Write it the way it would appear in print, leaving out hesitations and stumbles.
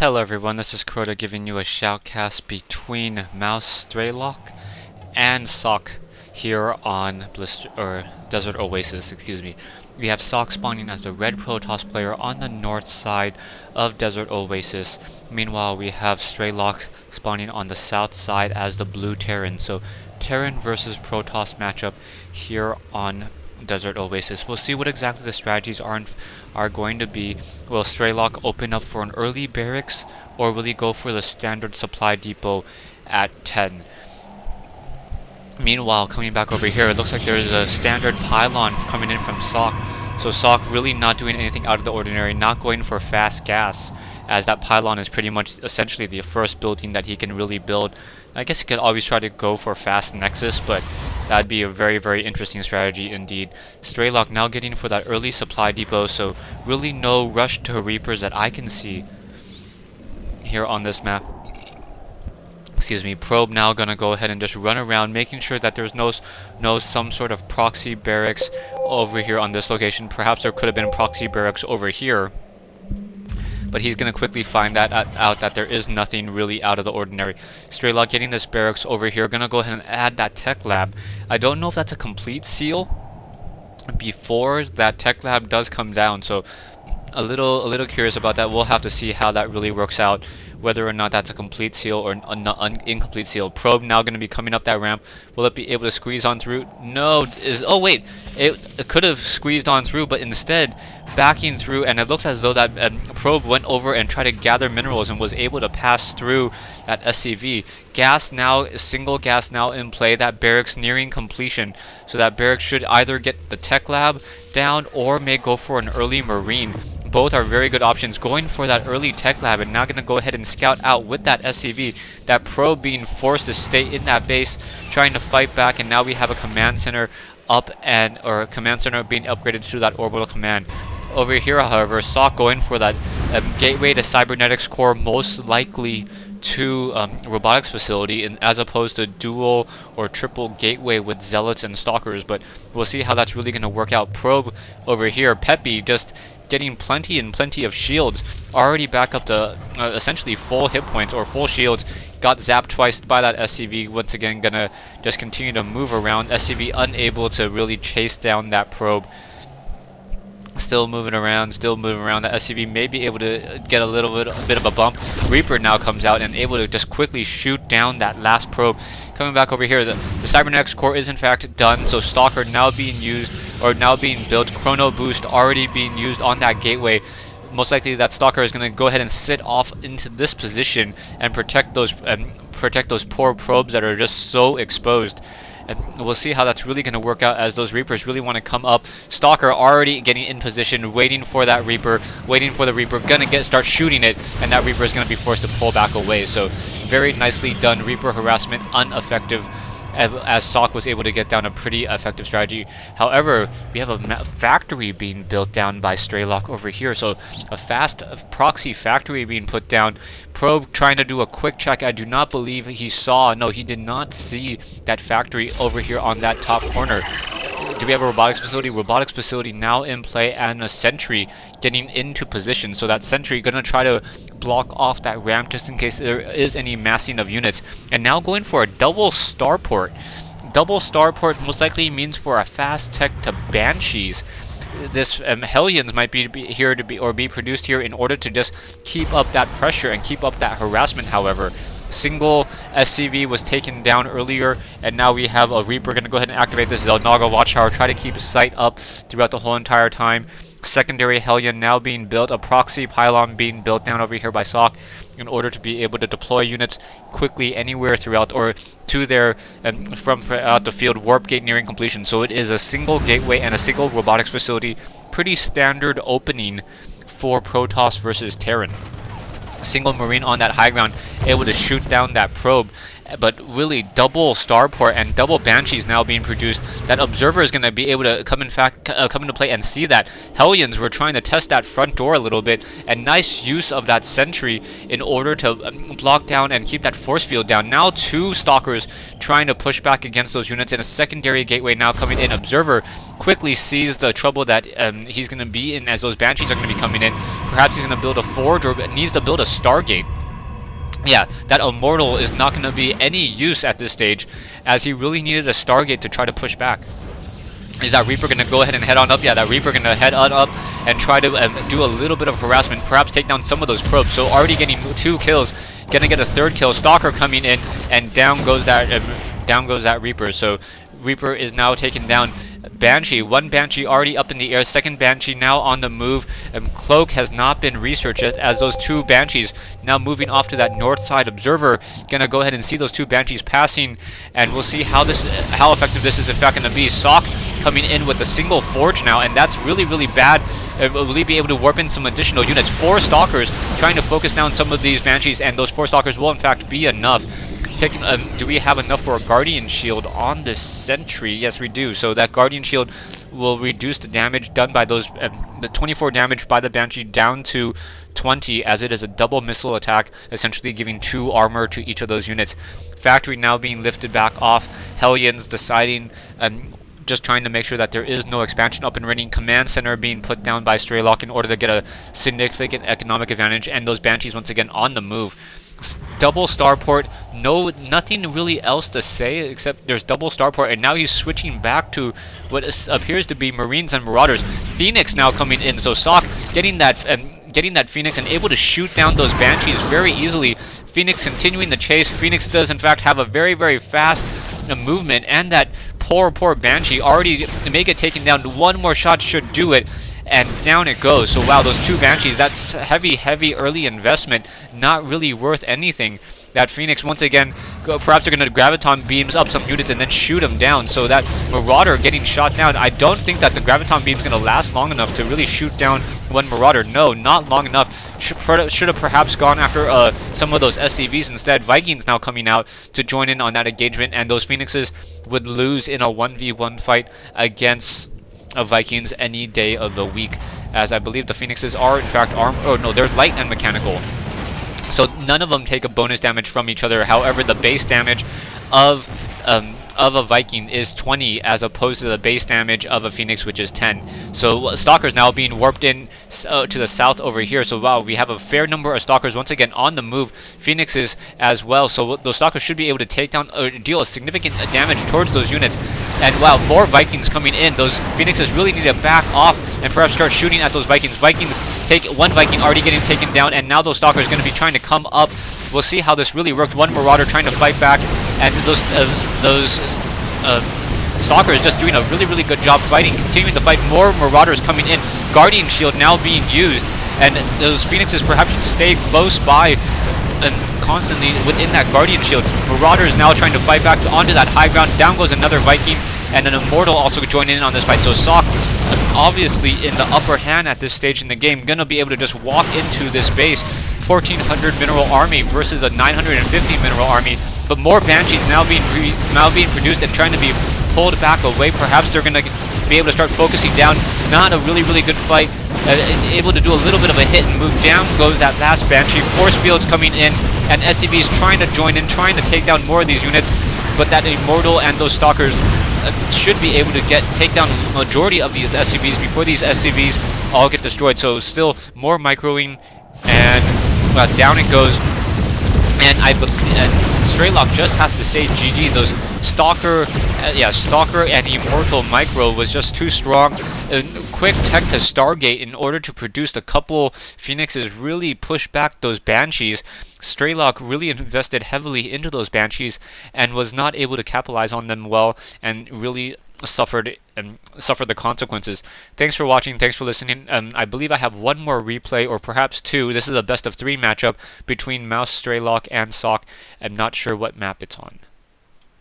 Hello everyone, this is Crota giving you a shoutcast between MouzStrelok and Socke here on Desert Oasis, excuse me. We have Socke spawning as the red Protoss player on the north side of Desert Oasis. Meanwhile, we have Strelok spawning on the south side as the blue Terran. So, Terran versus Protoss matchup here on Desert Oasis. We'll see what exactly the strategies are going to be. Will Strelok open up for an early barracks, or will he go for the standard supply depot at 10? Meanwhile, coming back over here, it looks like there's a standard pylon coming in from Socke. So Socke really not doing anything out of the ordinary, not going for fast gas, as that pylon is pretty much essentially the first building that he can really build. I guess he could always try to go for fast nexus, but that'd be a very, very interesting strategy indeed. Strelok now getting for that early supply depot, so really no rush to Reapers that I can see here on this map. Excuse me. Probe now gonna go ahead and just run around, making sure that there's no some sort of proxy barracks over here on this location. Perhaps there could have been proxy barracks over here, but he's going to quickly find that out that there is nothing really out of the ordinary. Strelok getting this barracks over here, going to go ahead and add that tech lab. I don't know if that's a complete seal before that tech lab does come down, so a little curious about that. We'll have to see how that really works out, whether or not that's a complete seal or an incomplete seal. Probe now going to be coming up that ramp. Will it be able to squeeze on through? No. Oh wait, it could have squeezed on through, but instead backing through, and it looks as though that probe went over and tried to gather minerals and was able to pass through that SCV. Gas now, single gas now in play. That barracks nearing completion, so that barracks should either get the tech lab down or may go for an early marine. Both are very good options. Going for that early tech lab and now going to go ahead and scout out with that SCV. That probe being forced to stay in that base, trying to fight back, and now we have a command center or command center being upgraded to that orbital command. Over here, however, Socke going for that gateway to cybernetics core, most likely to robotics facility, as opposed to dual or triple gateway with zealots and stalkers. But we'll see how that's really going to work out. Probe over here, Peppy just getting plenty of shields, already back up to essentially full hit points or full shields. Got zapped twice by that SCV. Once again, gonna just continue to move around. SCV unable to really chase down that probe. Still moving around. That SCV may be able to get a little bit of a bump. Reaper now comes out and able to just quickly shoot down that last probe. Coming back over here, the cybernetics core is in fact done, so Stalker now being used, or now being built. Chrono boost already being used on that gateway. Most likely that Stalker is going to go ahead and sit off into this position and protect those poor probes that are just so exposed. And we'll see how that's really going to work out, as those Reapers really want to come up. Stalker already getting in position, waiting for that Reaper, gonna start shooting it, and that Reaper is going to be forced to pull back away. So very nicely done. Reaper harassment ineffective, as Socke was able to get down a pretty effective strategy. However, we have a factory being built down by Strelok over here, so a fast proxy factory being put down. Probe trying to do a quick check. I do not believe he did not see that factory over here on that top corner. Do we have a robotics facility? Robotics facility now in play, and a sentry getting into position. So that sentry gonna try to block off that ramp just in case there is any massing of units. And now going for a double starport. Double starport most likely means for a fast tech to Banshees. This Hellions might be produced here in order to just keep up that pressure and keep up that harassment. However, single SCV was taken down earlier, and now we have a Reaper going to go ahead and activate this Zelnaga Watchtower, try to keep sight up throughout the whole entire time. Secondary Hellion now being built, a proxy pylon being built down over here by Socke in order to be able to deploy units quickly anywhere throughout, or to their from out the field. Warp gate nearing completion, so it is a single gateway and a single robotics facility. Pretty standard opening for Protoss versus Terran. Single marine on that high ground, able to shoot down that probe, but really double starport and double Banshees now being produced. That observer is going to be able to come into play and see that Hellions were trying to test that front door a little bit, and nice use of that sentry in order to block down and keep that force field down. Now two Stalkers trying to push back against those units, and a secondary gateway now coming in. Observer quickly sees the trouble that he's going to be in, as those Banshees are going to be coming in. perhaps he's going to build a forge or needs to build a Stargate. Yeah, that Immortal is not going to be any use at this stage, as he really needed a Stargate to try to push back. Is that Reaper going to go ahead and head on up? Yeah, that Reaper going to head on up and try to do a little bit of harassment, perhaps take down some of those probes. So already getting 2 kills, going to get a 3rd kill. Stalker coming in, and down goes that Reaper. So Reaper is now taken down. Banshee, 1 Banshee already up in the air, 2nd Banshee now on the move. Cloak has not been researched yet, as those 2 Banshees now moving off to that north side. Observer gonna go ahead and see those 2 Banshees passing, and we'll see how effective this is in fact gonna be. Socke coming in with a single forge now, and that's really bad. Will he be able to warp in some additional units? 4 Stalkers trying to focus down some of these Banshees, and those 4 Stalkers will in fact be enough. Do we have enough for a Guardian Shield on this Sentry? Yes, we do. So that Guardian Shield will reduce the damage done by those, the 24 damage by the Banshee down to 20, as it is a double missile attack, essentially giving 2 armor to each of those units. Factory now being lifted back off. Hellions deciding, just trying to make sure that there is no expansion up and running. Command center being put down by StarCraft in order to get a significant economic advantage, and those Banshees once again on the move. Double starport, nothing really else to say except there's double starport, and now he's switching back to what appears to be Marines and Marauders. Phoenix now coming in, so Socke getting that Phoenix and able to shoot down those Banshees very easily. Phoenix continuing the chase. Phoenix does in fact have a very fast movement, and that poor Banshee already make it taken down. 1 more shot should do it, and down it goes. So wow, those 2 Banshees, that's heavy early investment, not really worth anything. That Phoenix once again, perhaps they're going to graviton beams up some units and then shoot them down. So that Marauder getting shot down. I don't think that the graviton beam is going to last long enough to really shoot down 1 Marauder. No, not long enough. Should have perhaps gone after some of those SCVs instead. Vikings now coming out to join in on that engagement, and those Phoenixes would lose in a 1v1 fight against Vikings any day of the week, as I believe the Phoenixes are in fact armed. Oh no, they're light and mechanical, so none of them take a bonus damage from each other. However, the base damage of a Viking is 20, as opposed to the base damage of a Phoenix, which is 10. So Stalkers now being warped in to the south over here. So wow, we have a fair number of Stalkers once again on the move. Phoenixes as well. So those Stalkers should be able to take down or deal a significant damage towards those units. And wow, more Vikings coming in. Those Phoenixes really need to back off and perhaps start shooting at those Vikings. Vikings take 1 Viking already getting taken down, and now those Stalkers are going to be trying to come up. We'll see how this really works. 1 Marauder trying to fight back, and those Stalkers just doing a really good job fighting, continuing to fight. More Marauders coming in. Guardian Shield now being used, and those Phoenixes perhaps should stay close by and constantly within that Guardian Shield. Marauders now trying to fight back onto that high ground. Down goes another Viking, and an Immortal also joining in on this fight. So Socke, obviously in the upper hand at this stage in the game, gonna be able to just walk into this base. 1,400 mineral army versus a 950 mineral army, but more Banshees now being produced and trying to be pulled back away. Perhaps they're gonna be able to start focusing down. Not a really good fight. Able to do a little bit of a hit and move. Down goes that last Banshee. Force fields coming in, and SCVs trying to join in, trying to take down more of these units. But that Immortal and those Stalkers should be able to take down the majority of these SCVs before these SCVs all get destroyed. So still more microing, and down it goes. And StarCraft just has to say GG. Those Stalker and Immortal micro was just too strong. Quick tech to Stargate in order to produce a couple Phoenixes really push back those Banshees. StarCraft really invested heavily into those Banshees and was not able to capitalize on them well, and really suffered the consequences. Thanks for watching. Thanks for listening. I believe I have 1 more replay, or perhaps 2. This is a best of 3 matchup between MouzStrelok and Socke. I'm not sure what map it's on.